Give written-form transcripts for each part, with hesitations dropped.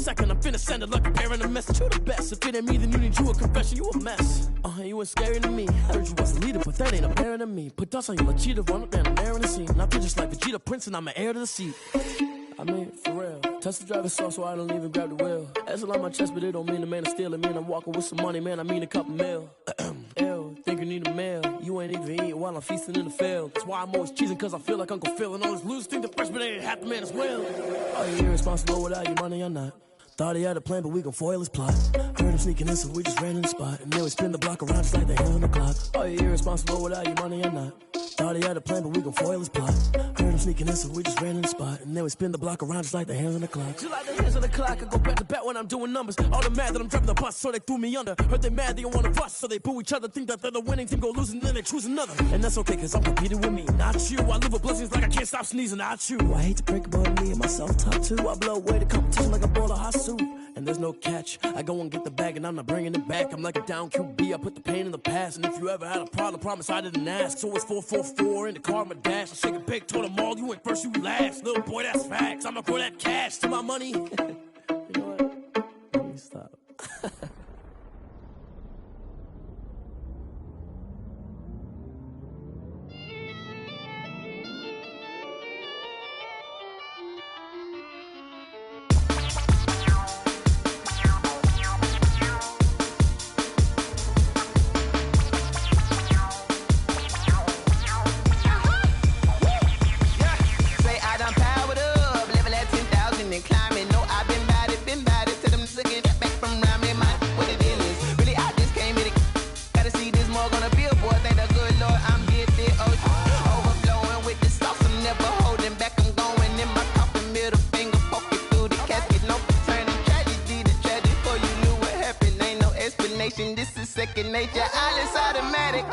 second, I'm finna send it like a bearing a message. You the best. If it ain't me, then you need you a confession. You a mess. You ain't scary to me. Heard you was a leader, but that ain't a bearing to me. Put dust on you like cheetah, run up and I'm airing the scene. I feel just like Vegeta Prince and I'm an heir to the seat. I mean, for real. Touch the driver's soft so I don't even grab the wheel. That's on my chest, but it don't mean the man is stealing. Man, I'm walking with some money, man, I mean a couple mil. Ew, think you need a meal. You ain't even eating while I'm feasting in the field. That's why I'm always cheesing, cause I feel like Uncle Phil. And all this losers think the freshman ain't half the man as well. Are you irresponsible without your money or not? Thought he had a plan, but we gon' foil his plot. Heard him sneaking in, so we just ran in the spot. And then we spin the block around just like the hand on the clock. Are you irresponsible without your money or not? Thought he had a plan, but we gon' foil his plot. Heard him sneaking in, so we just ran in the spot. And then we spin the block around just like the hands on the clock. Just like the hands on the clock, I go back to back when I'm doing numbers. All the mad that I'm driving the bus, so they threw me under. Heard they mad, they don't wanna bust, so they boo each other. Think that they're the winning team, go losing, then they choose another. And that's okay, cause I'm competing with me, not you. I live with blessings like I can't stop sneezing, not you. I hate to break about me and myself top two. I blow away the competition like a bowl of hot soup. And there's no catch. I go and get the bag and I'm not bringing it back. I'm like a down QB, I put the pain in the past. And if you ever had a problem, promise I didn't ask. So it's 444 in the car, my dash. I shake a big, told them all, you ain't first, you last. Little boy, that's facts. I'ma grow that cash to my money. You know what? Let me stop. This is second nature, all is automatic.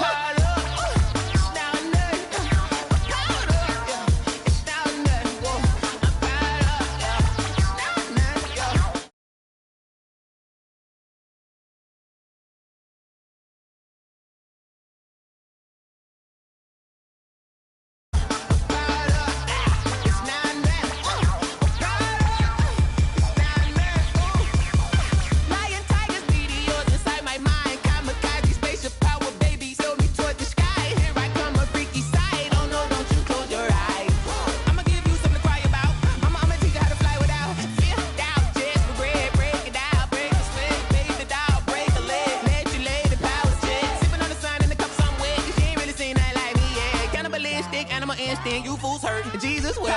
Instinct, you fools hurt. Jesus will.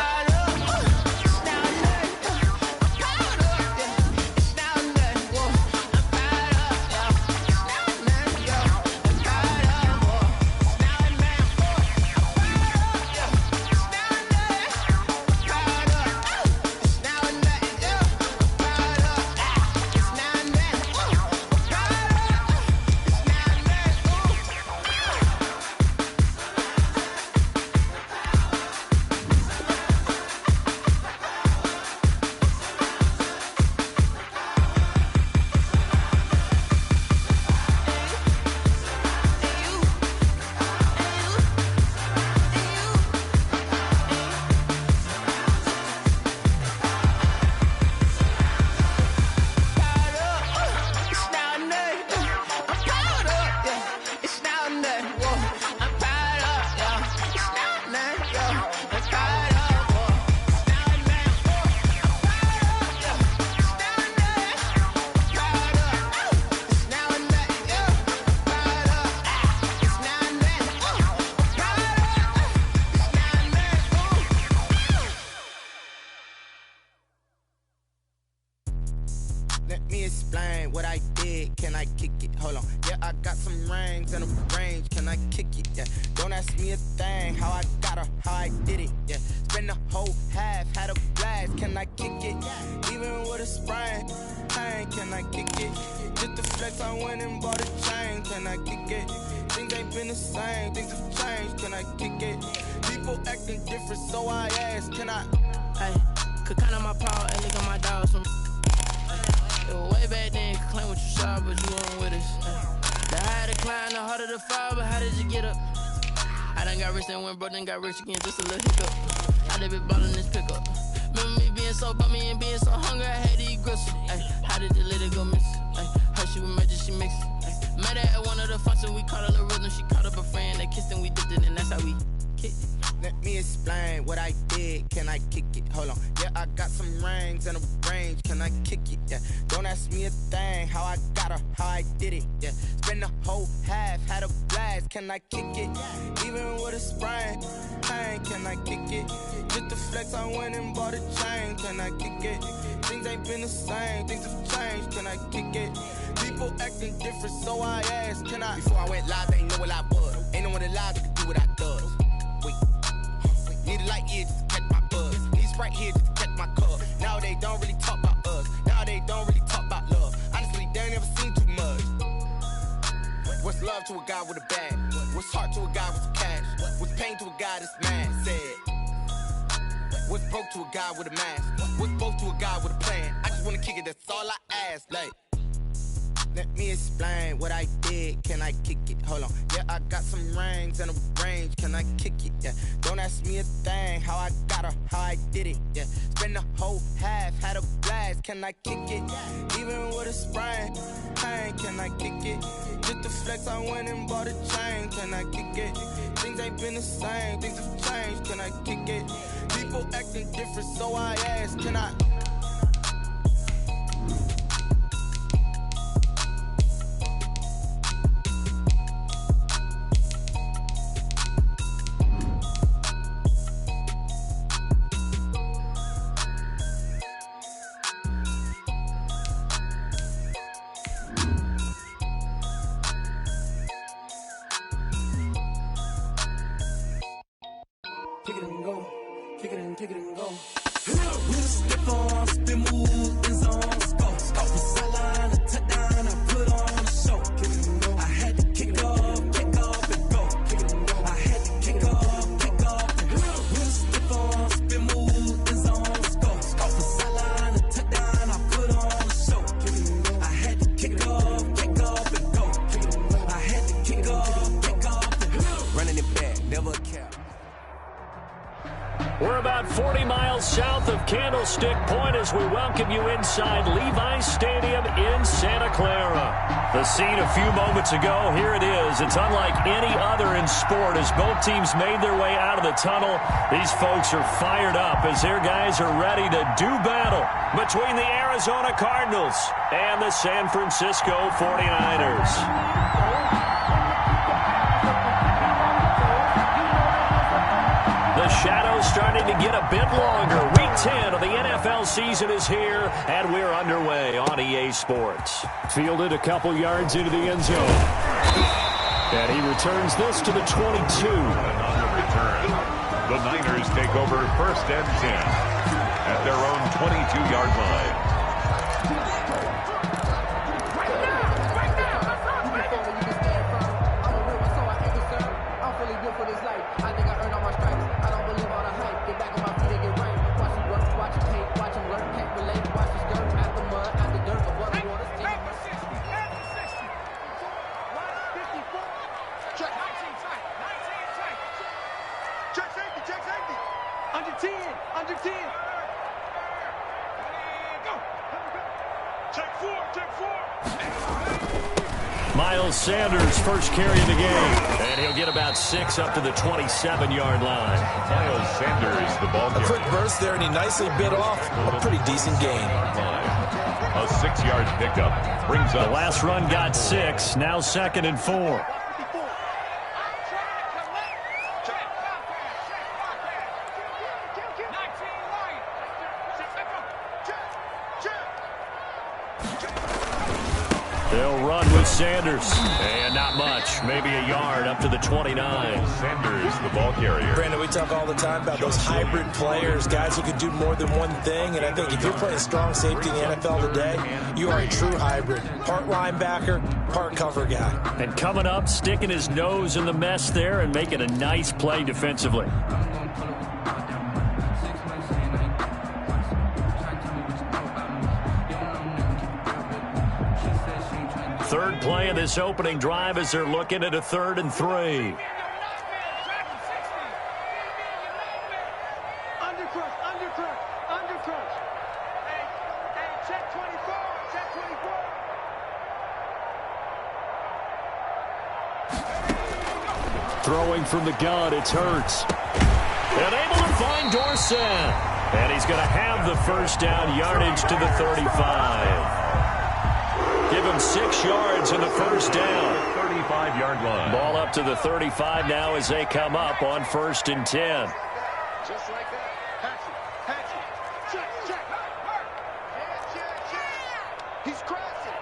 explain what I did, can I kick it? Hold on, yeah, I got some rings and a range, can I kick it? Yeah, don't ask me a thing, how I got her, how I did it, yeah. Spend the whole half, had a blast, can I kick it? Even with a sprain, pain, can I kick it? Just the flex, I went and bought a chain, can I kick it? Things ain't been the same, things have changed, can I kick it? People acting different, so I ask, can I? Hey, could count on my power and look at my dogs from way back then, you could claim what you saw, but you weren't with us. The higher the climb, the harder the fall, but how did you get up? I done got rich, then went broke, then got rich again, just a little hiccup. I done been ballin' this pickup. Remember me being so bummy and being so hungry, I had to eat gristle. Ay, rings and a range, can I kick it? Yeah, don't ask me a thing, how I got her, how I did it. Yeah, spend the whole half, had a blast, can I kick it? Even with a sprain, pain, can I kick it? Just the flex, I went and bought a chain, can I kick it? Things ain't been the same, things have changed, can I kick it? People acting different, so I asked, can I? Before I went live, they ain't know what I was. Ain't no one alive that could do what I does. Wait, need a light year just to catch my buzz. Need Sprite here just to catch my cup. Now they don't really talk about us. Now they don't really talk about love. Honestly, they ain't never seen too much. What's love to a guy with a bag? What's heart to a guy with some cash? What's pain to a guy that's mad? Said. What's broke to a guy with a mask? What's both to a guy with a plan? I just wanna kick it, that's all I ask. Like, let me explain what I did. Can I kick it? Hold on. Yeah, I got some rings and a range. Can I kick it? Yeah. Don't ask me a thing. How I got her, how I did it. Yeah. Spend the whole half, had a blast. Can I kick it? Even with a sprain, pain. Can I kick it? Just the flex, I went and bought a chain. Can I kick it? Things ain't been the same. Things have changed. Can I kick it? People acting different, so I ask. Can I? Kick it and go. Kick it and kick it and go. With a stiff on, spin move, in zone, go. Off the sideline, a touchdown, I put on a show. Kick it and go. I had to kick off and go. Kick it and go. I had to kick off and go. With a stiff on, spin move, in zone, go. Off the sideline, a touchdown, I put on a show. Kick it and go. I had to kick off and go. Kick it and go. I had to kick off and go. Running it back, never cap. We're about 40 miles south of Candlestick Point as we welcome you inside Levi's Stadium in Santa Clara. The scene a few moments ago, here it is. It's unlike any other in sport as both teams made their way out of the tunnel. These folks are fired up as their guys are ready to do battle between the Arizona Cardinals and the San Francisco 49ers. The shadow's starting to get a bit longer. Week 10 of the NFL season is here, and we're underway on EA Sports. Fielded a couple yards into the end zone. And he returns this to the 22. And on the return, the Niners take over 1st and 10 at their own 22-yard line. Miles Sanders first carry of the game, and he'll get about 6 up to the 27-yard line. Miles Sanders, the ball carrier. A quick burst there, and he nicely bit off a pretty decent gain. A 6-yard pickup brings up. The last run got 6, now 2nd and 4. They'll run with Sanders. And not much. Maybe a yard up to the 29. Sanders, the ball carrier. Brandon, we talk all the time about those hybrid players, guys who can do more than one thing. And I think if you're playing strong safety in the NFL today, you are a true hybrid. Part linebacker, part cover guy. And coming up, sticking his nose in the mess there and making a nice play defensively. Third play of this opening drive as they're looking at a 3rd and 3. Throwing from the gun, it's Hurts. And able to find Dorsett. And he's going to have the first down, yardage to the 35. Give him 6 yards in the first down. 35-yard line. Ball up to the 35 now as they come up on 1st and 10. Just like that. Patch it. Check. He's crashing.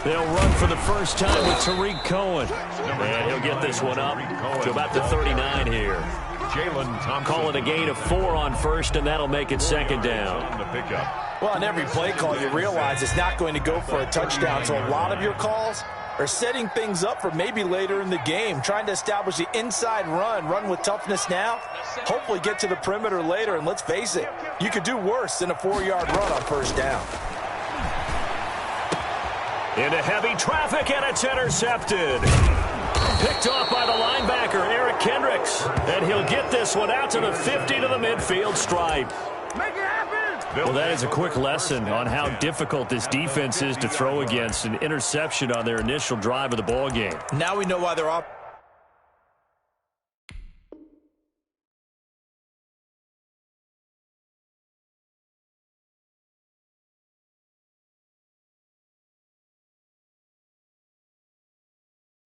They'll run for the first time with Tariq Cohen. And he'll get this one up to about the 39 here. Call it a gain of 4 on 1st, and that'll make it 2nd down. The pickup. Well, on every play call, you realize it's not going to go for a touchdown, so a lot of your calls are setting things up for maybe later in the game, trying to establish the inside run with toughness now, hopefully get to the perimeter later, and let's face it, you could do worse than a 4-yard run on 1st down. Into heavy traffic, and it's intercepted. Picked off by the linebacker, Eric Kendricks. And he'll get this one out to the 50 to the midfield stripe. Make it happen. Well, that is a quick lesson on how difficult this defense is to throw against. An interception on their initial drive of the ball game. Now we know why they're off.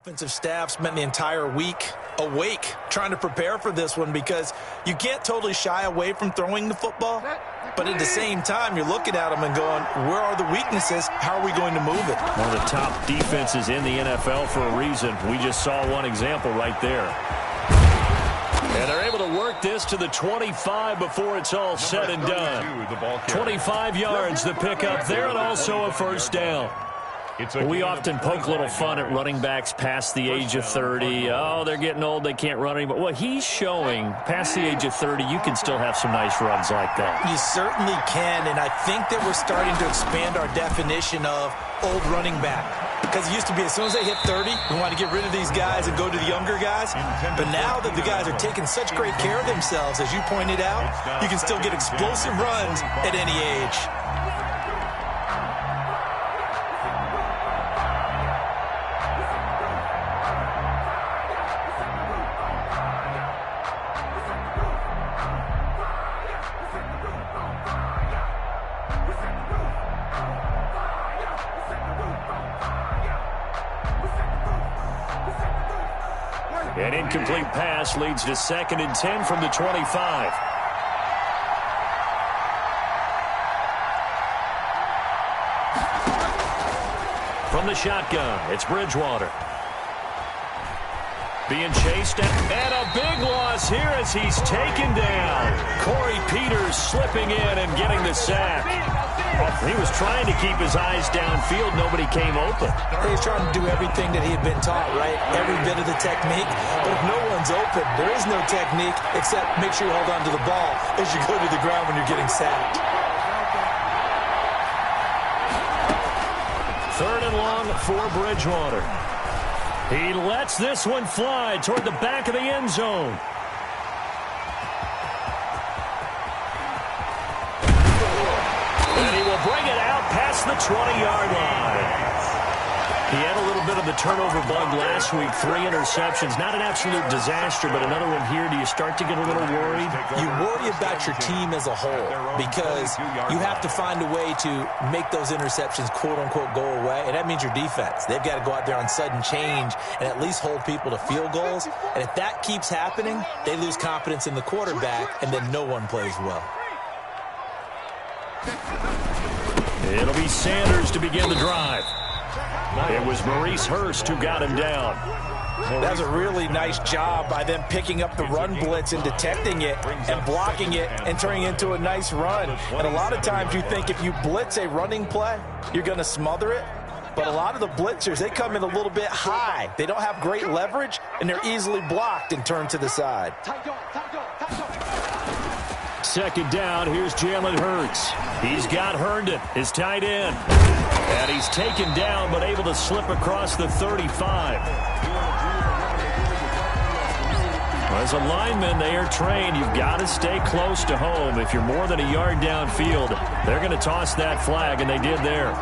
Offensive staff spent the entire week awake trying to prepare for this one because you can't totally shy away from throwing the football, but at the same time you're looking at them and going, where are the weaknesses? How are we going to move it? One of the top defenses in the NFL for a reason. We just saw one example right there. And they're able to work this to the 25 before it's all said and done. 25 yards the pickup there, and also a first down. We often poke a little fun at running backs past the age of 30. Oh, they're getting old, they can't run anymore. Well, he's showing past the age of 30, you can still have some nice runs like that. You certainly can, and I think that we're starting to expand our definition of old running back. Because it used to be as soon as they hit 30, we want to get rid of these guys and go to the younger guys. But now that the guys are taking such great care of themselves, as you pointed out, you can still get explosive runs at any age. An incomplete pass leads to 2nd and 10 from the 25. From the shotgun, it's Bridgewater. Being chased, and a big loss here as he's taken down. Corey Peters slipping in and getting the sack. He was trying to keep his eyes downfield. Nobody came open. He was trying to do everything that he had been taught, right? Every bit of the technique. But if no one's open, there is no technique except make sure you hold on to the ball as you go to the ground when you're getting sacked. 3rd and long for Bridgewater. He lets this one fly toward the back of the end zone. And he will bring it out past the 20-yard line. He had a little bit of the turnover bug last week, 3 interceptions. Not an absolute disaster, but another one here. Do you start to get a little worried? You worry about your team as a whole because you have to find a way to make those interceptions, quote-unquote, go away, and that means your defense. They've got to go out there on sudden change and at least hold people to field goals, and if that keeps happening, they lose confidence in the quarterback, and then no one plays well. It'll be Sanders to begin the drive. It was Maurice Hurst who got him down. That was a really nice job by them picking up the run blitz and detecting it and blocking it and turning it into a nice run. And a lot of times you think if you blitz a running play, you're going to smother it. But a lot of the blitzers, they come in a little bit high. They don't have great leverage, and they're easily blocked and turned to the side. 2nd down, here's Jalen Hurts. He's got Herndon, his tight end. And he's taken down, but able to slip across the 35. As a lineman, they are trained. You've got to stay close to home. If you're more than a yard downfield, they're going to toss that flag, and they did there.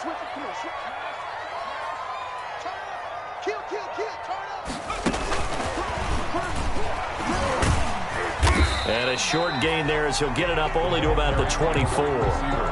Switch it. Come on, switch. Kill, turn up. And a short gain there as he'll get it up only to about the 24.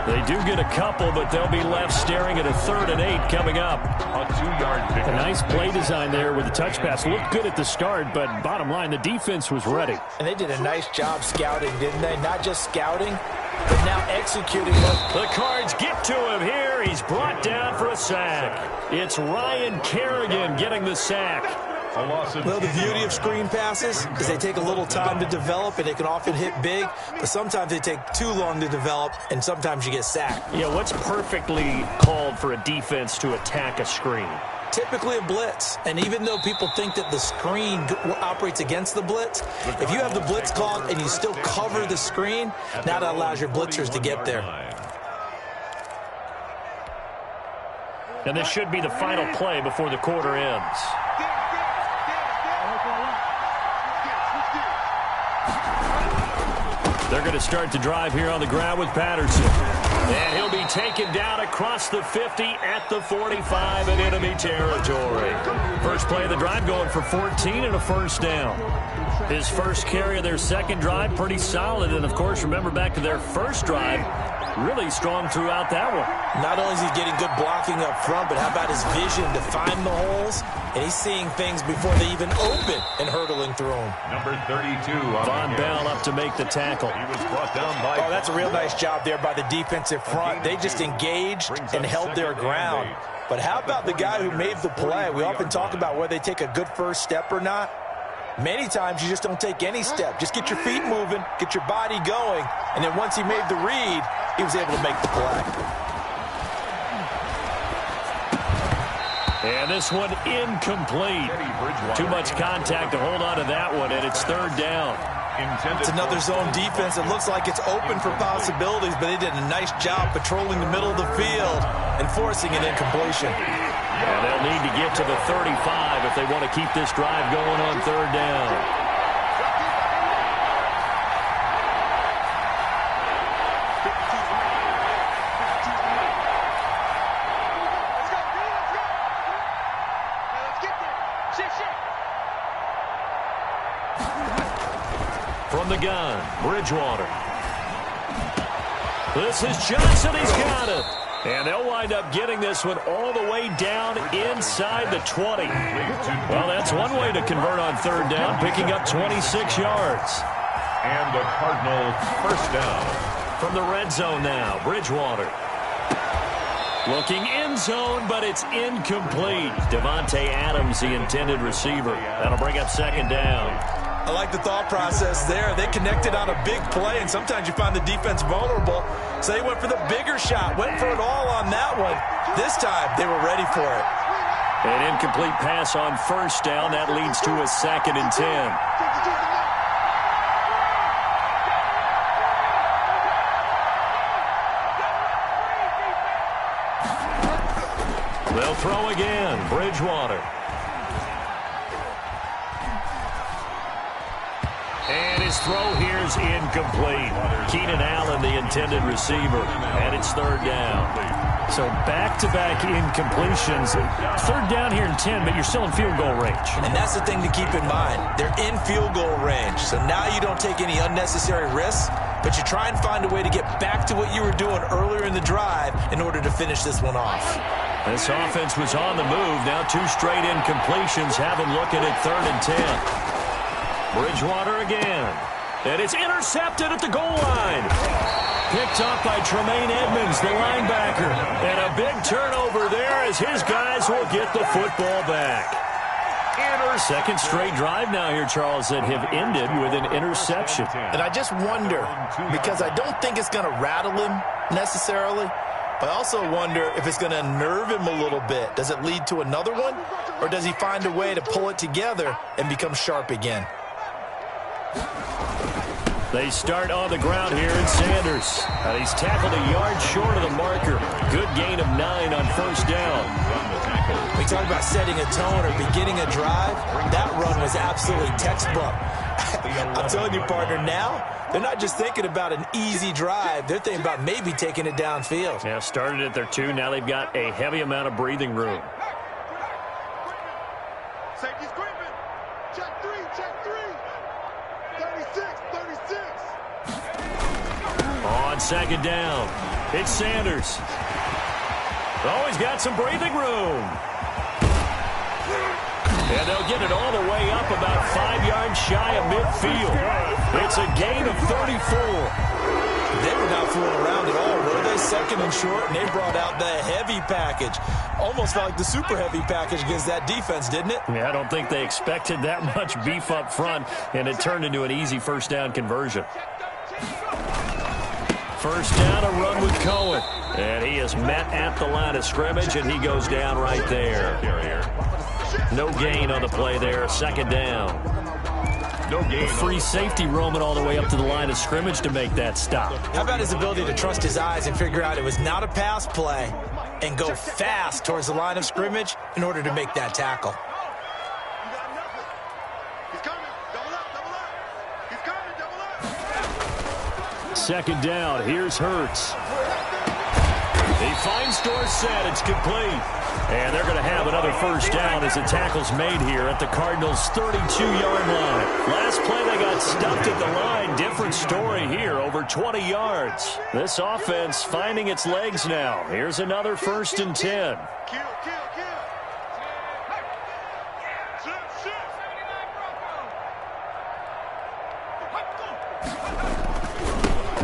They do get a couple, but they'll be left staring at a 3rd and 8 coming up. A 2-yard pickup. A nice play design there with the touch pass. Looked good at the start, but bottom line, the defense was ready. And they did a nice job scouting, didn't they? Not just scouting, but now executing. The Cards get to him here. He's brought down for a sack. It's Ryan Kerrigan getting the sack. Well, the beauty of screen passes is they take a little time to develop, and they can often hit big, but sometimes they take too long to develop, and sometimes you get sacked. Yeah, what's perfectly called for a defense to attack a screen? Typically a blitz, and even though people think that the screen operates against the blitz, if you have the blitz called and you still cover the screen, now that allows your blitzers to get there. And this should be the final play before the quarter ends. They're going to start the drive here on the ground with Patterson. And he'll be taken down across the 50 at the 45 in enemy territory. First play of the drive going for 14 and a first down. His first carry of their second drive, pretty solid. And, of course, remember back to their first drive, really strong throughout that one. Not only is he getting good blocking up front, but how about his vision to find the holes? And he's seeing things before they even open and hurtling through them. Number 32. Von Bell up to make the tackle. He was brought down by... Oh, that's a real nice job there by the defensive front. They just engaged and held their ground. But how about the guy who made the play? We often talk about whether they take a good first step or not. Many times you just don't take any step. Just get your feet moving, get your body going, and then once he made the read, he was able to make the play. And this one incomplete. Too much contact to hold on to that one, and it's 3rd down. It's another zone defense. It looks like it's open for possibilities, but they did a nice job patrolling the middle of the field and forcing an incompletion. And they'll need to get to the 35 if they want to keep this drive going on 3rd down. From the gun, Bridgewater. This is Johnson. He's got it. And they'll wind up getting this one all the way down inside the 20. Well, that's one way to convert on 3rd down, picking up 26 yards. And the Cardinals first down. From the red zone now, Bridgewater. Looking end zone, but it's incomplete. Devontae Adams, the intended receiver. That'll bring up 2nd down. I like the thought process there. They connected on a big play, and sometimes you find the defense vulnerable. So they went for the bigger shot, went for it all on that one. This time, they were ready for it. An incomplete pass on 1st down. That leads to a 2nd and 10. They'll throw again. Bridgewater. And his throw here is incomplete. Keenan Allen, the intended receiver. And it's 3rd down. So back-to-back incompletions. 3rd down here in 10, but you're still in field goal range. And that's the thing to keep in mind. They're in field goal range. So now you don't take any unnecessary risks, but you try and find a way to get back to what you were doing earlier in the drive in order to finish this one off. This offense was on the move. Now 2 straight incompletions have them looking at 3rd and 10. Bridgewater again. And it's intercepted at the goal line. Picked up by Tremaine Edmonds, the linebacker. And a big turnover there as his guys will get the football back. Second straight drive now here, Charles, that have ended with an interception. And I just wonder, because I don't think it's going to rattle him necessarily, but I also wonder if it's going to unnerve him a little bit. Does it lead to another one, or does he find a way to pull it together and become sharp again? They start on the ground here in Sanders. And he's tackled a yard short of the marker. Good gain of 9 on 1st down. We talk about setting a tone or beginning a drive. That run was absolutely textbook. I'm telling you, partner, now they're not just thinking about an easy drive. They're thinking about maybe taking it downfield. Yeah, started at their 2. Now they've got a heavy amount of breathing room. Safety's creeping. Check 3, check 3. 36, 36. on second down. It's Sanders. Oh, he's got some breathing room. And they'll get it all the way up about 5 yards shy of midfield. It's a gain of 34. They were not fooling around at all, were they? Second and short, and they brought out the heavy package. Almost felt like the super heavy package against that defense, didn't it? Yeah, I don't think they expected that much beef up front, and it turned into an easy first down conversion. First down, a run with Cohen. And he is met at the line of scrimmage, and he goes down right there. No gain on the play there. Second down. No gain. Free safety roaming all the way up to the line of scrimmage to make that stop. How about his ability to trust his eyes and figure out it was not a pass play and go fast towards the line of scrimmage in order to make that tackle? Second down. Here's Hurts. He finds Dorsett. It's complete. And they're going to have another first down as the tackle's made here at the Cardinals' 32-yard line. Last play, they got stuffed at the line. Different story here, over 20 yards. This offense finding its legs now. Here's another 1st and 10.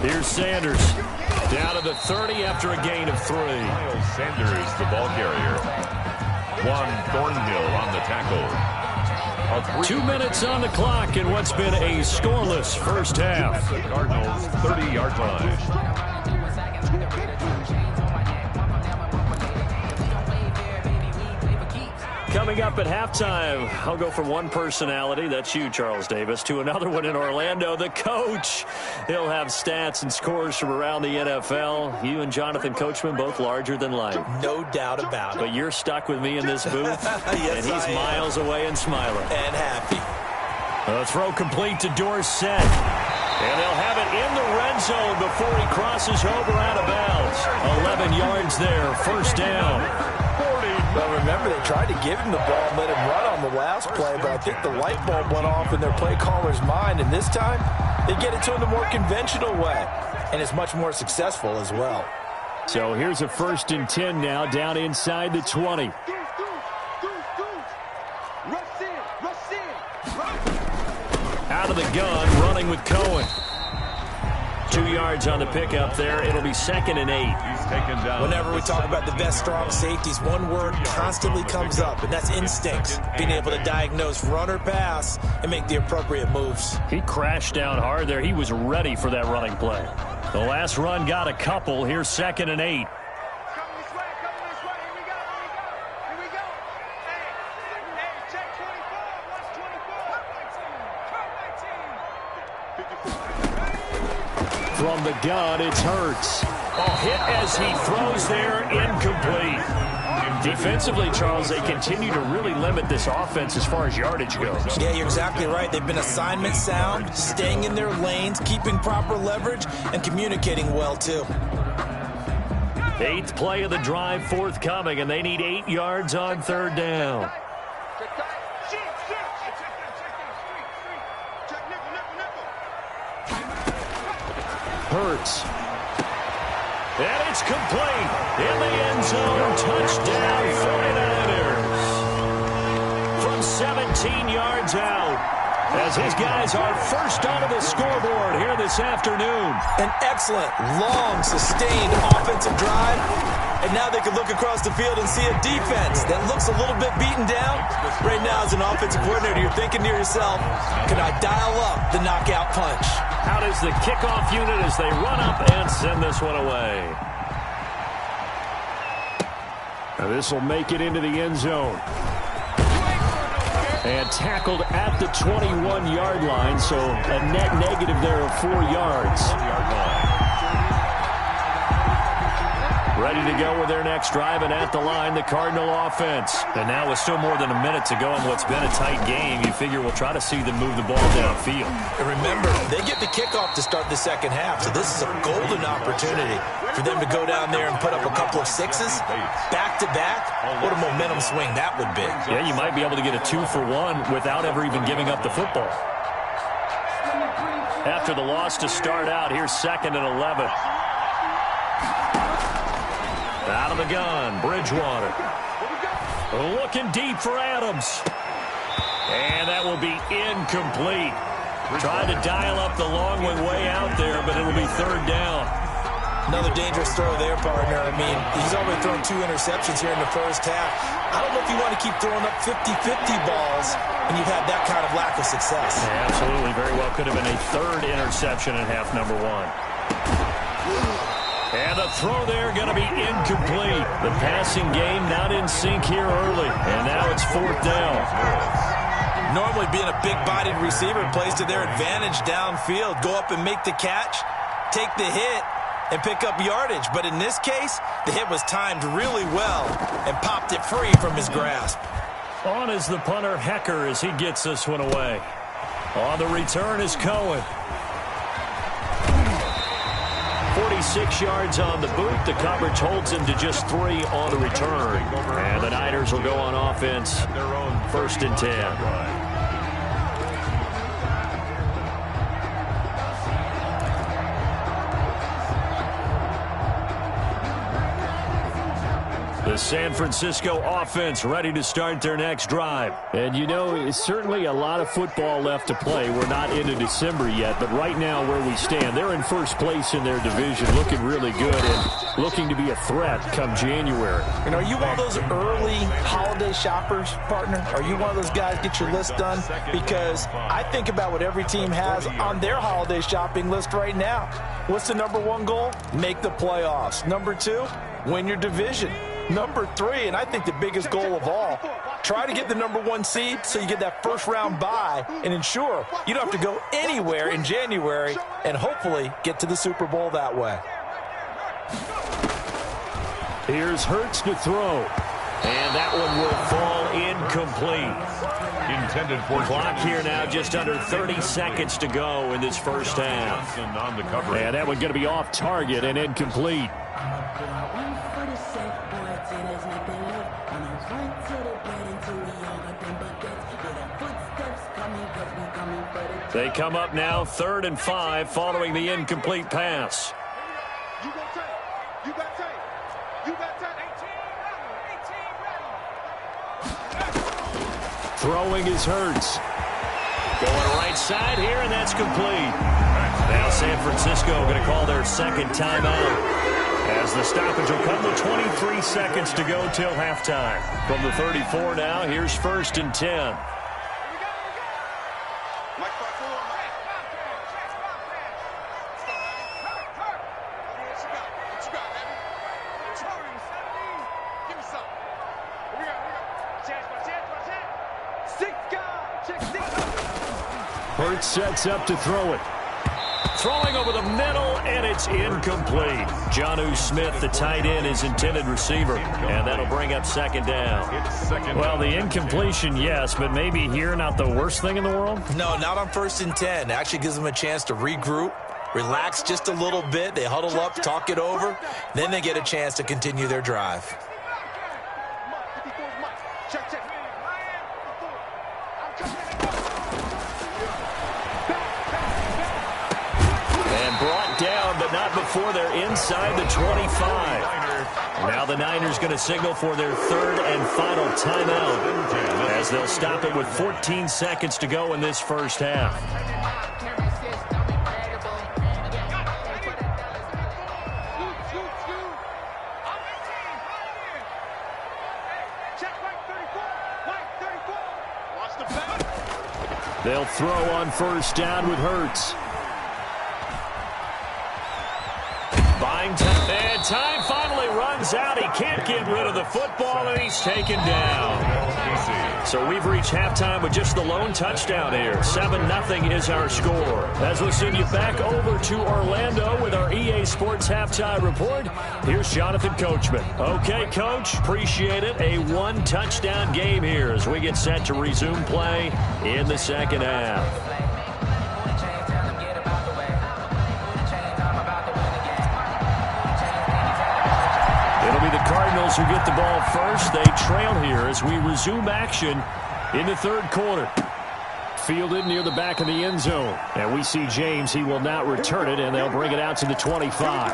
Here's Sanders. Down to the 30 after a gain of 3. Miles Sanders, the ball carrier. Juan Thornhill on the tackle. 2 minutes on the clock in what's been a scoreless first half. The Cardinals' 30-yard line. Coming up at halftime, I'll go from one personality, that's you, Charles Davis, to another one in Orlando, the coach. He'll have stats and scores from around the NFL. You and Jonathan Coachman, both larger than life. No doubt about it. But you're stuck with me in this booth, Yes, and he's I am. miles away and smiling. And happy. A throw complete to Dorsett. And they'll have it in the red zone before he crosses over out of bounds. 11 yards there, first down. Well, remember, they tried to give him the ball and let him run on the last play, but I think the light bulb went off in their play caller's mind, and this time they get it to him the more conventional way, and it's much more successful as well. So here's a 1st and 10 now, down inside the 20. Out of the gun, running with Cohen. 2 yards on the pickup there. It'll be 2nd and 8. He's taken down. Whenever we talk about the best strong safeties, one word constantly comes up, and that's instincts. Being able to diagnose run or pass and make the appropriate moves. He crashed down hard there. He was ready for that running play. The last run got a couple. Here's 2nd and 8. From the gun, it's Hurts. Oh, hit as he throws there, incomplete. Defensively, Charles, they continue to really limit this offense as far as yardage goes. Yeah, you're exactly right. They've been assignment sound, staying in their lanes, keeping proper leverage, and communicating well, too. 8th play of the drive forthcoming, and they need 8 yards on 3rd down. Hurts. And it's complete. In the end zone. Touchdown, 49ers. From 17 yards out. As his guys are first onto the scoreboard here this afternoon. An excellent, long, sustained offensive drive. And now they can look across the field and see a defense that looks a little bit beaten down. Right now, as an offensive coordinator, you're thinking to yourself, can I dial up the knockout punch? How does the kickoff unit as they run up and send this one away? Now this will make it into the end zone. And tackled at the 21-yard line, so a net negative there of 4 yards. Ready to go with their next drive, and at the line, the Cardinal offense. And now with still more than a minute to go in what's been a tight game, you figure we'll try to see them move the ball downfield. And remember, they get the kickoff to start the second half, so this is a golden opportunity for them to go down there and put up a couple of sixes back-to-back. What a momentum swing that would be. Yeah, you might be able to get a 2-for-1 without ever even giving up the football. After the loss to start out, here's 2nd and 11. Out of the gun, Bridgewater. Looking deep for Adams. And that will be incomplete. Trying to dial up the long way out there, but it will be third down. Another dangerous throw there, partner. I mean, he's already thrown 2 interceptions here in the first half. I don't know if you want to keep throwing up 50-50 balls and you've had that kind of lack of success. Yeah, absolutely. Very well could have been a third interception in half number 1. And the throw there going to be incomplete. The passing game not in sync here early. And now it's fourth down. Normally being a big-bodied receiver plays to their advantage downfield. Go up and make the catch, take the hit, and pick up yardage. But in this case, the hit was timed really well and popped it free from his grasp. On is the punter, Hecker, as he gets this one away. On the return is Cohen. 46 yards on the boot. The coverage holds him to just 3 on the return. And the Niners will go on offense. First and 10. The San Francisco offense ready to start their next drive. And, you know, it's certainly a lot of football left to play. We're not into December yet, but right now where we stand, they're in first place in their division, looking really good and looking to be a threat come January. And are you one of those early holiday shoppers, partner? Are you one of those guys get your list done? Because I think about what every team has on their holiday shopping list right now. What's the number 1 goal? Make the playoffs. Number 2, win your division. Number 3, and I think the biggest goal of all, try to get the number 1 seed so you get that first round bye and ensure you don't have to go anywhere in January and hopefully get to the Super Bowl that way. Here's Hurts to throw. And that one will fall incomplete. Intended for clock here now, just under 30 seconds to go in this first half. And that one going to be off target and incomplete. They come up now 3rd and 5 following the incomplete pass. Throwing is Hurts. Going right side here, and that's complete. Now San Francisco going to call their second timeout, as the stoppage will come with 23 seconds to go till halftime. From the 34 now, here's 1st and 10. Hurts sets up to throw it. Throwing over the middle, and it's incomplete. Jonnu Smith, the tight end, is intended receiver, and that'll bring up 2nd down. Well, the incompletion, yes, but maybe here not the worst thing in the world? No, not on 1st and 10. Actually gives them a chance to regroup, relax just a little bit. They huddle up, talk it over, then they get a chance to continue their drive. Not before they're inside the 25. Now the Niners going to signal for their 3rd and final timeout, as they'll stop it with 14 seconds to go in this first half. They'll throw on 1st down with Hurts. Buying time, and time finally runs out. He can't get rid of the football, and he's taken down. So we've reached halftime with just the lone touchdown here. 7-0 is our score. As we'll send you back over to Orlando with our EA Sports Halftime Report, here's Jonathan Coachman. Okay, Coach, appreciate it. A 1-touchdown game here as we get set to resume play in the second half. Cardinals who get the ball first. They trail here as we resume action in the 3rd quarter. Fielded near the back of the end zone. And we see James. He will not return it, and they'll bring it out to the 25.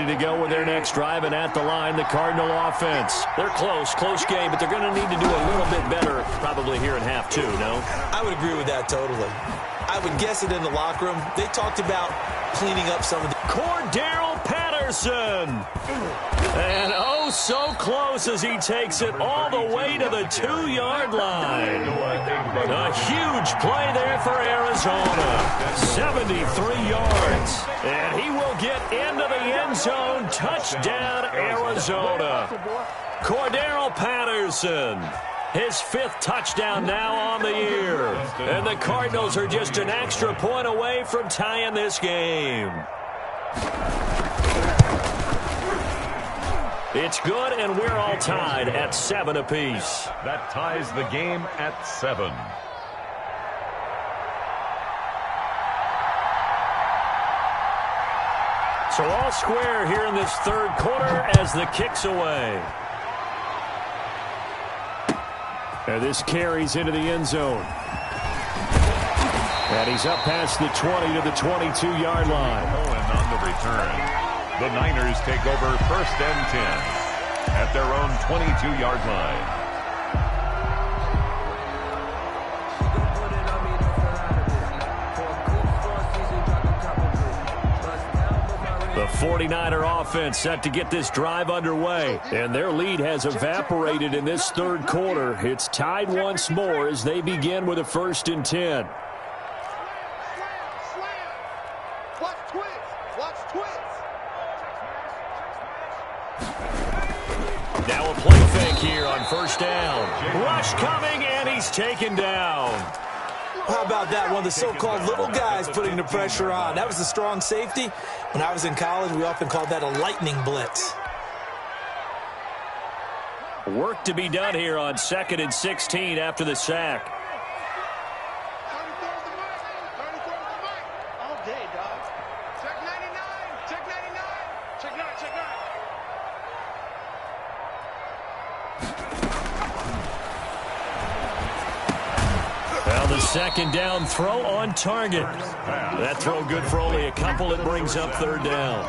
to go with their next drive, and at the line, the Cardinal offense. They're close game, but they're going to need to do a little bit better probably here in half two, no? I would agree with that totally. I would guess it in the locker room. They talked about cleaning up some of the... Cordero Patterson. And oh, so close as he takes it all the way to the 2-yard line. A huge play there for Arizona. 73 yards. And he will get into the end zone. Touchdown, Arizona. Cordero Patterson. His 5th touchdown now on the year. And the Cardinals are just an extra point away from tying this game. It's good, and we're all tied at 7 apiece. That ties the game at 7. So all square here in this third quarter as the kick's away. And this carries into the end zone. And he's up past the 20 to the 22-yard line. Owen on the return. The Niners take over 1st and 10 at their own 22-yard line. The 49er offense set to get this drive underway, and their lead has evaporated in this third quarter. It's tied once more as they begin with a 1st and 10. Now a play fake here on 1st down. Rush coming, and he's taken down. How about that? One of the so-called little guys putting the pressure on. That was the strong safety. When I was in college, we often called that a lightning blitz. Work to be done here on 2nd and 16 after the sack. All day, dog. Check 99. Check 99. Check 9. Check 9. Well, the 2nd down throw on target. That throw good for only a couple. It brings up 3rd down.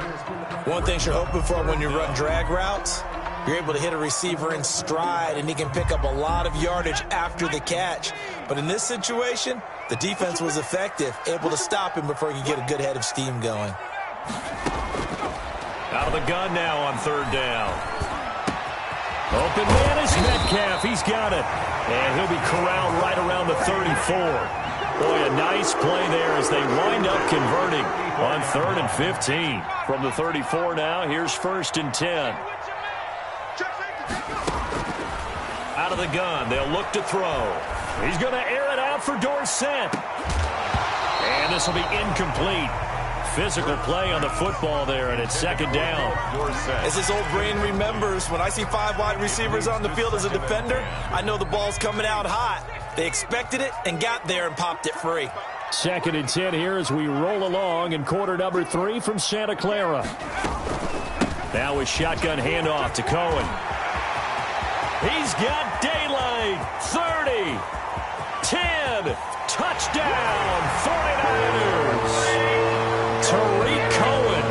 One thing you're hoping for when you run drag routes, you're able to hit a receiver in stride, and he can pick up a lot of yardage after the catch. But in this situation, the defense was effective, able to stop him before he could get a good head of steam going. Out of the gun now on 3rd down. Open man is Metcalf. He's got it. And he'll be corralled right around the 34. Boy, a nice play there as they wind up converting on 3rd and 15. From the 34 now, here's 1st and 10. Out of the gun, they'll look to throw. He's going to air it out for Dorsett. And this will be incomplete. Physical play on the football there, and it's 2nd down. As his old brain remembers, when I see 5 wide receivers on the field as a defender, I know the ball's coming out hot. They expected it and got there and popped it free. 2nd and 10 here as we roll along in quarter number 3 from Santa Clara. Now a shotgun handoff to Cohen. He's got daylight. 30. 10. Touchdown. 49ers. Tariq Cohen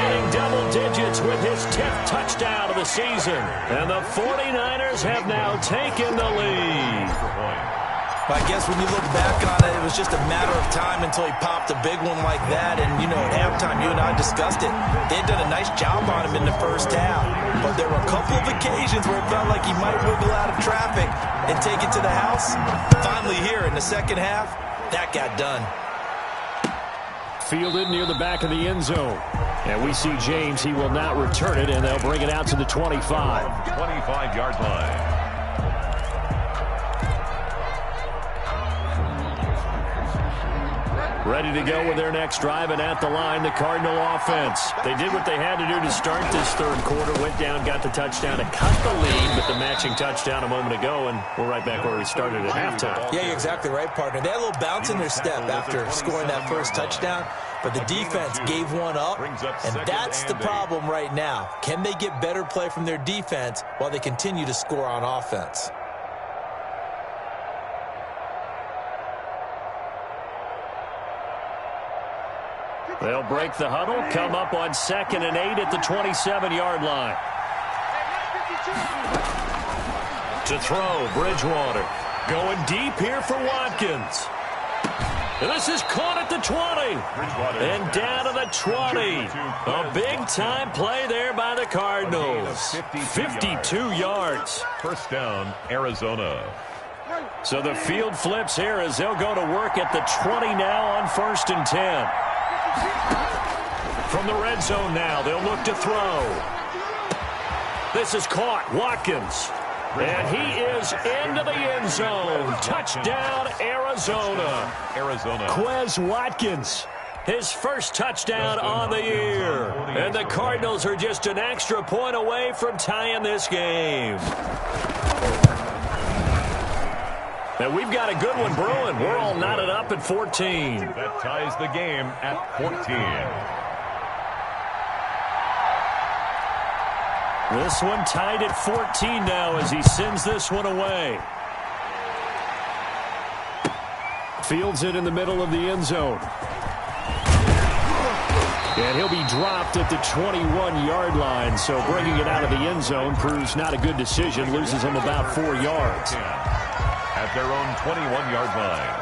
hitting double digits with his 10th touchdown of the season. And the 49ers have now taken the lead. I guess when you look back on it, it was just a matter of time until he popped a big one like that. And, you know, at halftime, you and I discussed it. They had done a nice job on him in the first half. But there were a couple of occasions where it felt like he might wiggle out of traffic and take it to the house. Finally here in the second half, that got done. Fielded near the back of the end zone. And we see James. He will not return it, and they'll bring it out to the 25. 25-yard line. Ready to go with their next drive, and at the line, the Cardinal offense. They did what they had to do to start this third quarter, went down, got the touchdown to cut the lead, but the matching touchdown a moment ago, and we're right back where we started at halftime. Yeah, you're exactly right, partner. They had a little bounce in their step after scoring that first touchdown, but the defense gave one up, and that's the problem right now. Can they get better play from their defense while they continue to score on offense? They'll break the huddle, come up on 2nd and 8 at the 27-yard line. To throw, Bridgewater. Going deep here for Watkins. And this is caught at the 20. And down to the 20. A big-time play there by the Cardinals. 52 yards. First down, Arizona. So the field flips here as they'll go to work at the 20 now on 1st and 10. From the red zone now, they'll look to throw. This is caught. Watkins. And he is into the end zone. Touchdown, Arizona. Quez Watkins, his first touchdown on the year. And the Cardinals are just an extra point away from tying this game. And we've got a good one brewing. We're all knotted up at 14. That ties the game at 14. This one tied at 14 now as he sends this one away. Fields it in the middle of the end zone. And he'll be dropped at the 21-yard line, so bringing it out of the end zone proves not a good decision. Loses him about 4 yards. At their own 21-yard line.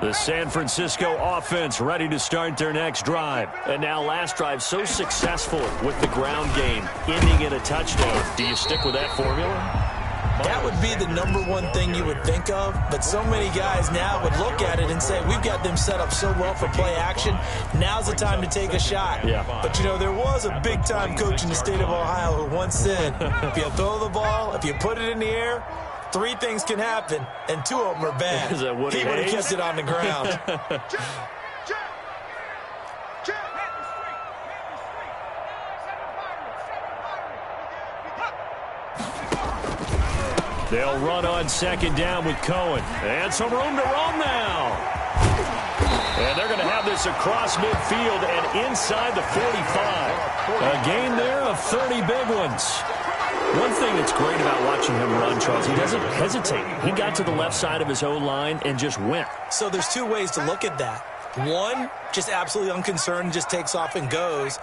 The San Francisco offense ready to start their next drive. And now last drive so successful with the ground game, ending in a touchdown. Do you stick with that formula? That would be the #1 thing you would think of, but so many guys now would look at it and say, we've got them set up so well for play action. Now's the time to take a shot. Yeah. But, you know, there was a big-time coach in the state of Ohio who once said, if you throw the ball, if you put it in the air, 3 things can happen, and 2 of them are bad. Is that Woody he would have Hayes? kept it on the ground. They'll run on 2nd down with Cohen. And some room to roam now. And they're going to have this across midfield and inside the 45. A gain there of 30 big ones. One thing that's great about watching him run, Charles, he doesn't hesitate. He got to the left side of his O-line and just went. So there's 2 ways to look at that. One, just absolutely unconcerned, just takes off and goes.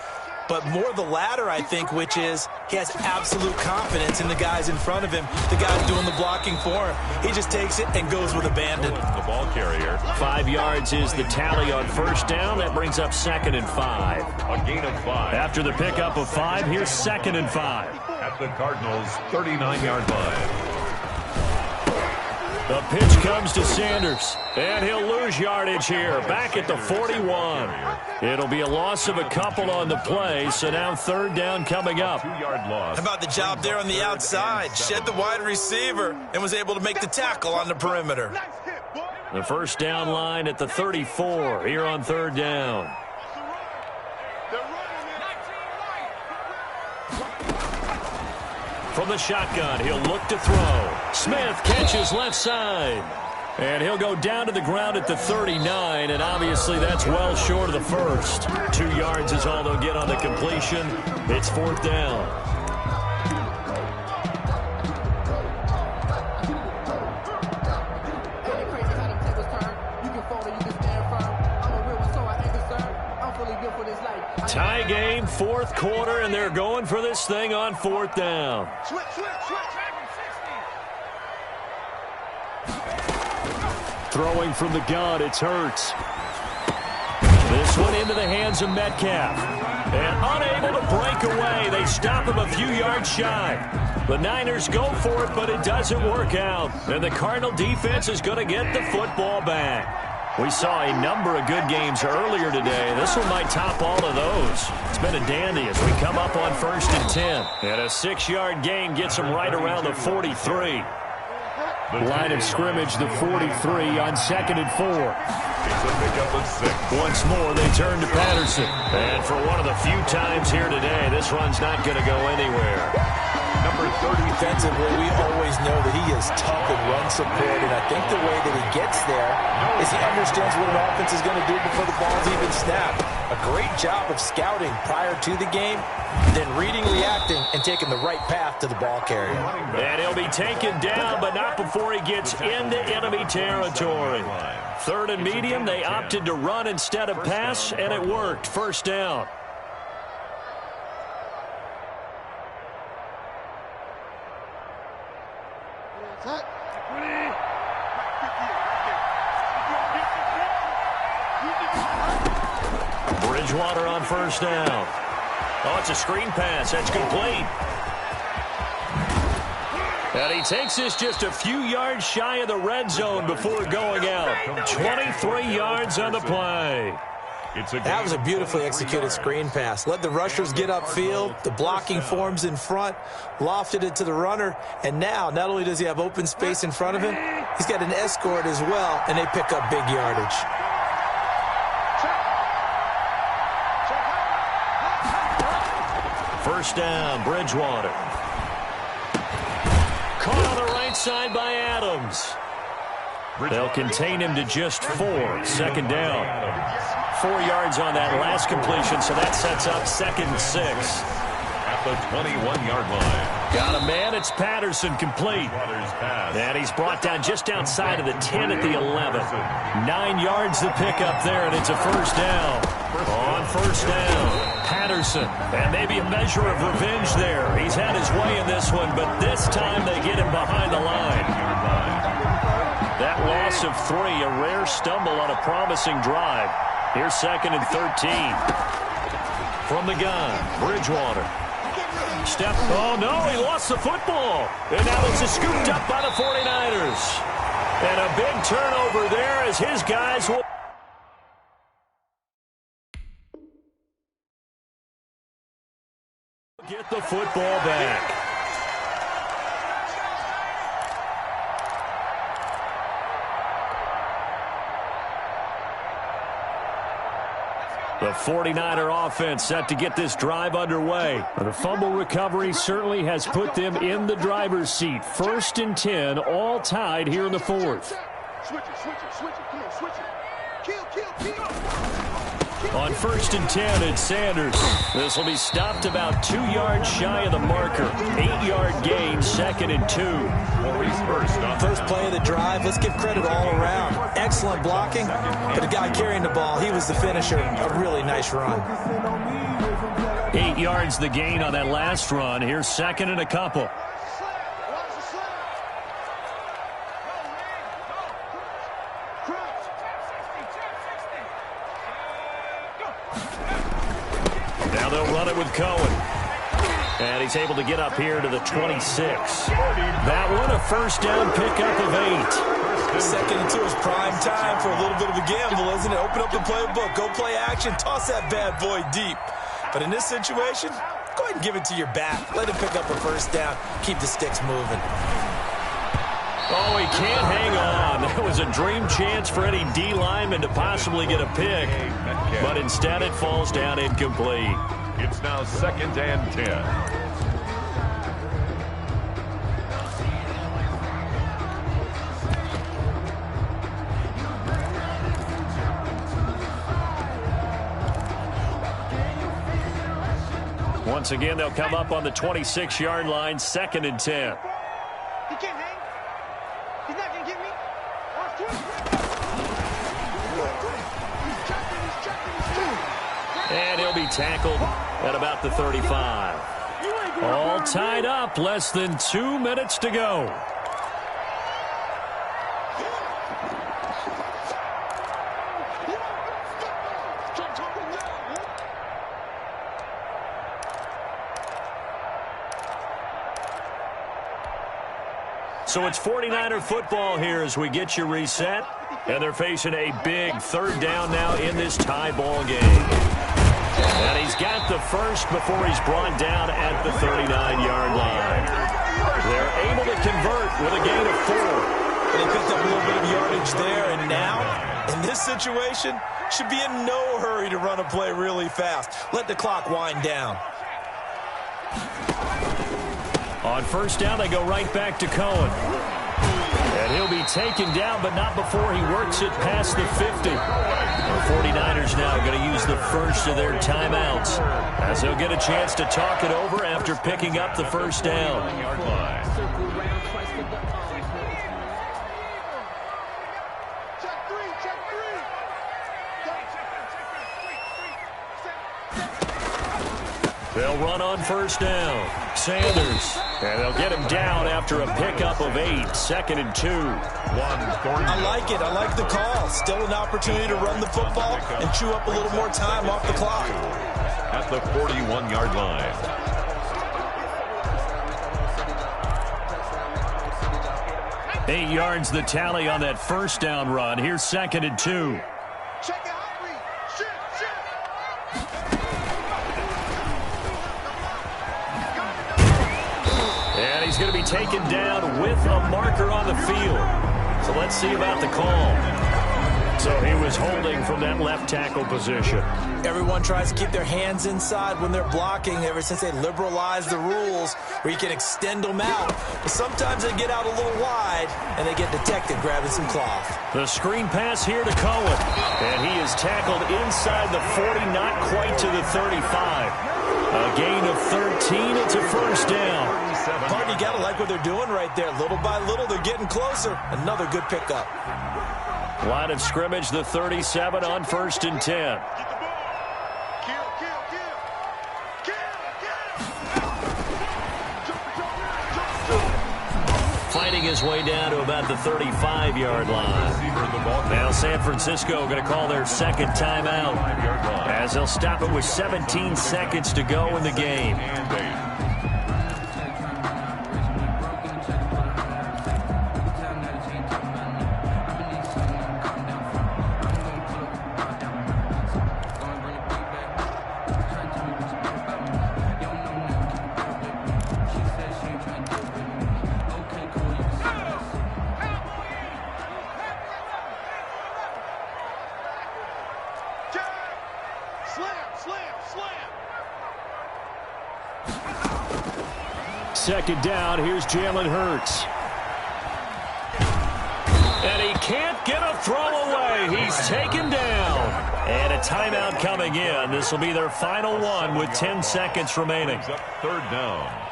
But more the latter, I think, which is he has absolute confidence in the guys in front of him, the guys doing the blocking for him. He just takes it and goes with abandon. The ball carrier. 5 yards is the tally on 1st down. That brings up 2nd and 5. A gain of 5. After the pickup of 5, here's 2nd and 5. At the Cardinals' 39-yard line. The pitch comes to Sanders, and he'll lose yardage here, back at the 41. It'll be a loss of a couple on the play, so now 3rd down coming up. 2-yard loss. How about the job there on the outside? Shed the wide receiver and was able to make the tackle on the perimeter. The 1st down line at the 34 here on 3rd down. From the shotgun, he'll look to throw. Smith catches left side. And he'll go down to the ground at the 39, and obviously that's well short of the first. 2 yards is all they'll get on the completion. It's 4th down. Tie game, 4th quarter, and they're going for this thing on 4th down. Throwing from the gun, it's Hurts. This one into the hands of Metcalf. And unable to break away. They stop him a few yards shy. The Niners go for it, but it doesn't work out. And the Cardinal defense is going to get the football back. We saw a number of good games earlier today. This one might top all of those. It's been a dandy as we come up on 1st and 10. And a 6-yard gain gets them right around the 43. Line of scrimmage, the 43 on 2nd and 4. It's a pickup of 6. Once more, they turn to Patterson. And for one of the few times here today, this run's not going to go anywhere. number 30. Defensively, we always know that he is tough in run support, and I think the way that he gets there is he understands what an offense is going to do before the ball's even snapped. A great job of scouting prior to the game, then reading, reacting, and taking the right path to the ball carrier. And he'll be taken down, but not before he gets into enemy territory. Third and medium, they opted to run instead of pass, and it worked. First down. Bridgewater on first down. Oh, it's a screen pass. That's complete. And he takes this just a few yards shy of the red zone before going out. 23 yards on the play. That was a beautifully executed screen pass. Let the rushers get upfield. The blocking forms in front. Lofted it to the runner. And now, not only does he have open space in front of him, he's got an escort as well, and they pick up big yardage. First down, Bridgewater. Caught on the right side by Adams. They'll contain him to just 4. Second down. 4 yards on that last completion, so that sets up 2nd and 6. At the 21-yard line. Got a man, it's Patterson, complete. And he's brought down just outside of the 10 at the 11. 9 yards to pick up there, and it's a first down. On first down, Patterson. And maybe a measure of revenge there. He's had his way in this one, but this time they get him behind the line. That loss of 3, a rare stumble on a promising drive. Here's 2nd and 13. From the gun, Bridgewater. Step. Oh, no, he lost the football. And now it's scooped up by the 49ers. And a big turnover there as his guys will get the football back. The 49er offense set to get this drive underway. The fumble recovery certainly has put them in the driver's seat. 1st and 10, all tied here in the 4th. Switch it. Come on, switch it. Kill. On 1st and 10, it's Sanders. This will be stopped about 2 yards shy of the marker. 8-yard gain, 2nd and 2. First play of the drive. Let's give credit all around. Excellent blocking, but the guy carrying the ball, he was the finisher. A really nice run. 8 yards the gain on that last run. Here's 2nd and a couple. Now they'll run it with Cohen. And he's able to get up here to the 26. That one, a first down pickup of 8. 2nd and 2 is prime time for a little bit of a gamble, isn't it? Open up the playbook, go play action, toss that bad boy deep. But in this situation, go ahead and give it to your back. Let him pick up a first down. Keep the sticks moving. Oh, he can't hang on. That was a dream chance for any D lineman to possibly get a pick. But instead it falls down incomplete. It's now 2nd and 10. Once again, they'll come up on the 26-yard line, 2nd and 10. He can't hang. He's not going to get me. And he'll be tackled at about the 35. All tied up, less than 2 minutes to go. So it's 49er football here as we get you reset. And they're facing a big 3rd down now in this tie ball game. And he's got the first before he's brought down at the 39-yard line. They're able to convert with a gain of 4. They picked up a little bit of yardage there, and now, in this situation, should be in no hurry to run a play really fast. Let the clock wind down. On first down, they go right back to Cohen. And he'll be taken down, but not before he works it past the 50. The 49ers now going to use the first of their timeouts, as they'll get a chance to talk it over after picking up the first down. They'll run on first down. Sanders. And they'll get him down after a pickup of 8. 2nd and 2. I like it. I like the call. Still an opportunity to run the football and chew up a little more time off the clock. At the 41-yard line. Eight yards the tally on that first down run. Here's 2nd and 2. And he's going to be taken down with a marker on the field. So let's see about the call. So he was holding from that left tackle position. Everyone tries to keep their hands inside when they're blocking ever since they liberalized the rules where you can extend them out. But sometimes they get out a little wide and they get detected grabbing some cloth. The screen pass here to Cohen. And he is tackled inside the 40, not quite to the 35. A gain of 13. It's a first down. Part you got to like what they're doing right there. Little by little, they're getting closer. Another good pickup. Line of scrimmage, the 37 on 1st and 10. Fighting his way down to about the 35-yard line. Now San Francisco going to call their second timeout, as they'll stop it with 17 seconds to go in the game. Second down, here's Jalen Hurts. And he can't get a throw away. He's taken down. And a timeout coming in. This will be their final one with 10 seconds remaining. Third down.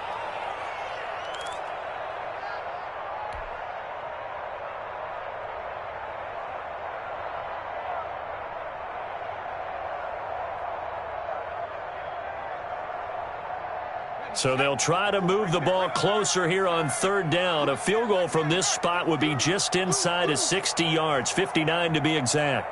So they'll try to move the ball closer here on third down. A field goal from this spot would be just inside of 60 yards, 59 to be exact.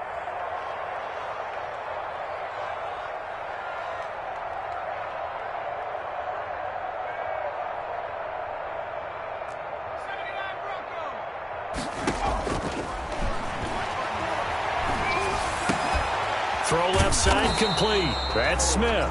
Throw left side complete. That's Smith.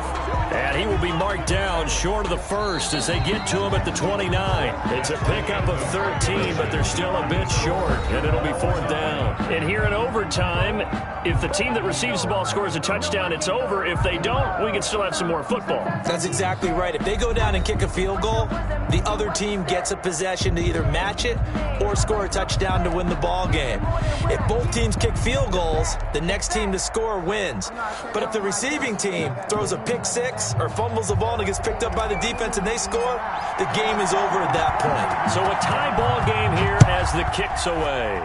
And he will be marked down short of the first as they get to him at the 29. It's a pickup of 13, but they're still a bit short, and it'll be fourth down. And here in overtime, if the team that receives the ball scores a touchdown, it's over. If they don't, we can still have some more football. That's exactly right. If they go down and kick a field goal, the other team gets a possession to either match it or score a touchdown to win the ball game. If both teams kick field goals, the next team to score wins. But if the receiving team throws a pick six or fumbles the ball and it gets picked up by the defense and they score, the game is over at that point. So a tie ball game here as the kick's away.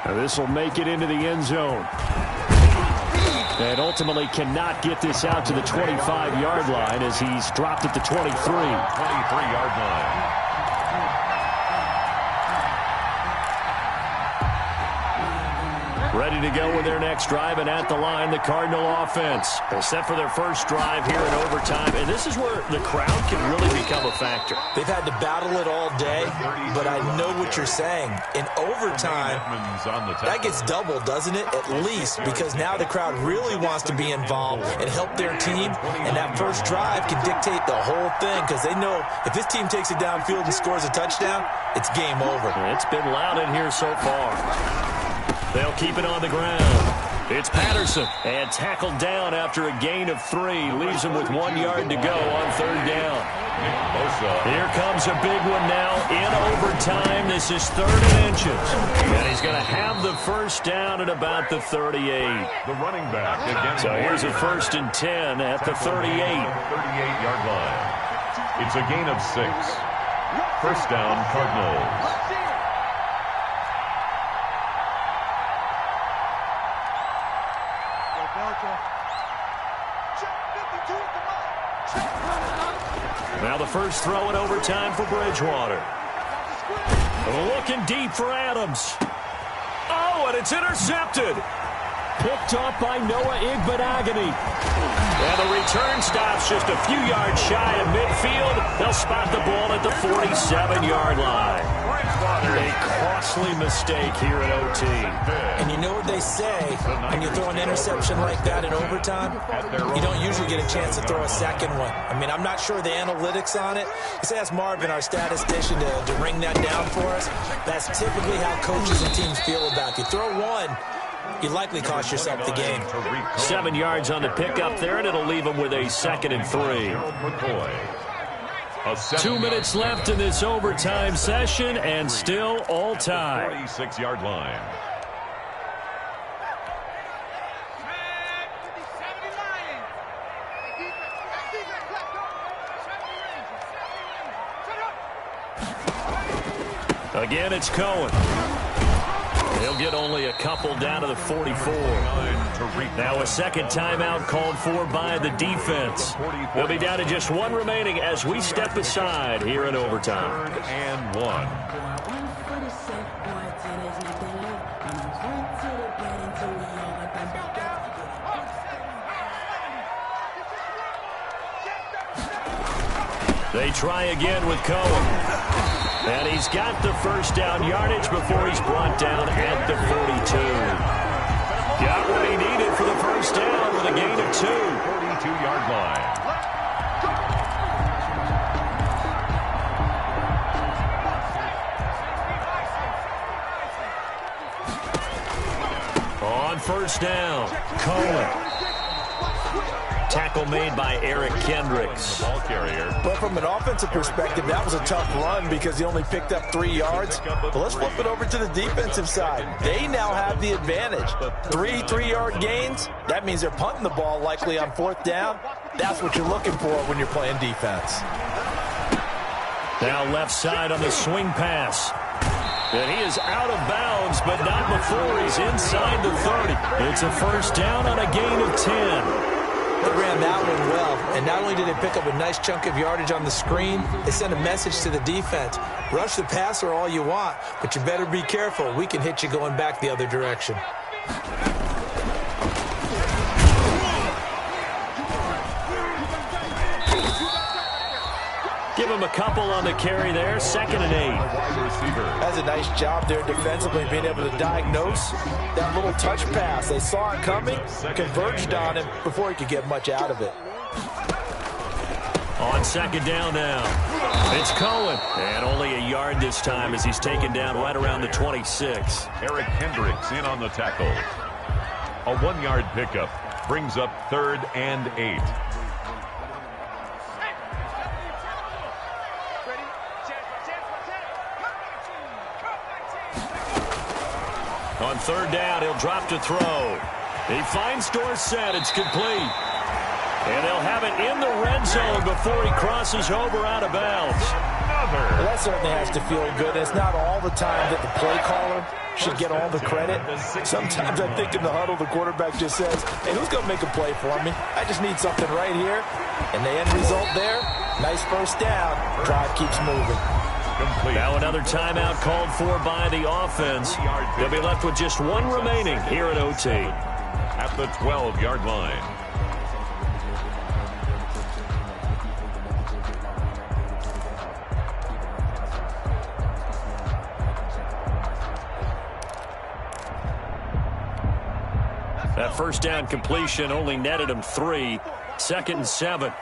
Now this will make it into the end zone. And ultimately cannot get this out to the 25-yard line as he's dropped at the 23. 23-yard line. Ready to go with their next drive, and at the line, the Cardinal offense. They're set for their first drive here in overtime, and this is where the crowd can really become a factor. They've had to battle it all day, but I know what you're saying. In overtime, that gets doubled, doesn't it? At least, because now the crowd really wants to be involved and help their team, and that first drive can dictate the whole thing, because they know if this team takes it downfield and scores a touchdown, it's game over. It's been loud in here so far. They'll keep it on the ground. It's Patterson, and tackled down after a gain of 3. Leaves him with 1 yard to go on third down. Here comes a big one now in overtime. This is 3rd and inches. And he's going to have the first down at about the 38. The running back against So here's a 1st and 10 at the 38. 38-yard line. It's a gain of 6. First down, Cardinals. Now the first throw in overtime for Bridgewater. Looking deep for Adams. Oh, and it's intercepted. Picked off by Noah Igbenogany. And the return stops just a few yards shy of midfield. They'll spot the ball at the 47-yard line. A costly mistake here at OT. And you know what they say, when you throw an interception like that in overtime, you don't usually get a chance to throw a second one. I mean, I'm not sure the analytics on it. Let's ask Marvin, our statistician, to ring that down for us. That's typically how coaches and teams feel about it. You throw one, you likely cost yourself the game. 7 yards on the pickup there, and it'll leave them with a 2nd and 3. 2 minutes left in this overtime session, and still all time. 46-yard line. Again, it's Cohen. He'll get only a couple down to the 44. Now a second timeout called for by the defense. They'll be down to just 1 remaining as we step aside here in overtime. 3rd and 1. They try again with Cohen. And he's got the first down yardage before he's brought down at the 42. Got what he needed for the first down with a gain of 2. 42-yard line. On first down, Cohen. Tackle made by Eric Kendricks. Ball carrier. But from an offensive perspective, that was a tough run because he only picked up 3 yards. But let's flip it over to the defensive side. They now have the advantage. 3 3-yard gains. That means they're punting the ball likely on 4th down. That's what you're looking for when you're playing defense. Now left side on the swing pass. And he is out of bounds, but not before he's inside the 30. It's a first down on a gain of 10. They ran that one well, and not only did they pick up a nice chunk of yardage on the screen, they sent a message to the defense. Rush the passer all you want, but you better be careful. We can hit you going back the other direction. Give him a couple on the carry there. 2nd and 8. That's a nice job there defensively, being able to diagnose that little touch pass. They saw it coming, converged on him before he could get much out of it. On 2nd down now, it's Cohen. And only a yard this time as he's taken down right around the 26. Eric Kendricks in on the tackle. A 1-yard pickup brings up 3rd and 8. On 3rd down, he'll drop to throw. He finds Dorsett. It's complete. And they'll have it in the red zone before he crosses over out of bounds. Well, that certainly has to feel good. It's not all the time that the play caller should get all the credit. Sometimes I think in the huddle, the quarterback just says, hey, who's going to make a play for me? I just need something right here. And the end result there, nice first down. Drive keeps moving. Now another timeout called for by the offense. They'll be left with just 1 remaining here at OT. At the 12-yard line. That first down completion only netted him 3. 2nd and 7.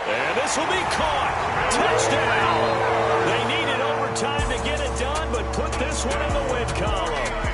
And this will be caught. Touchdown. They needed overtime to get it done, but put this one in the win column.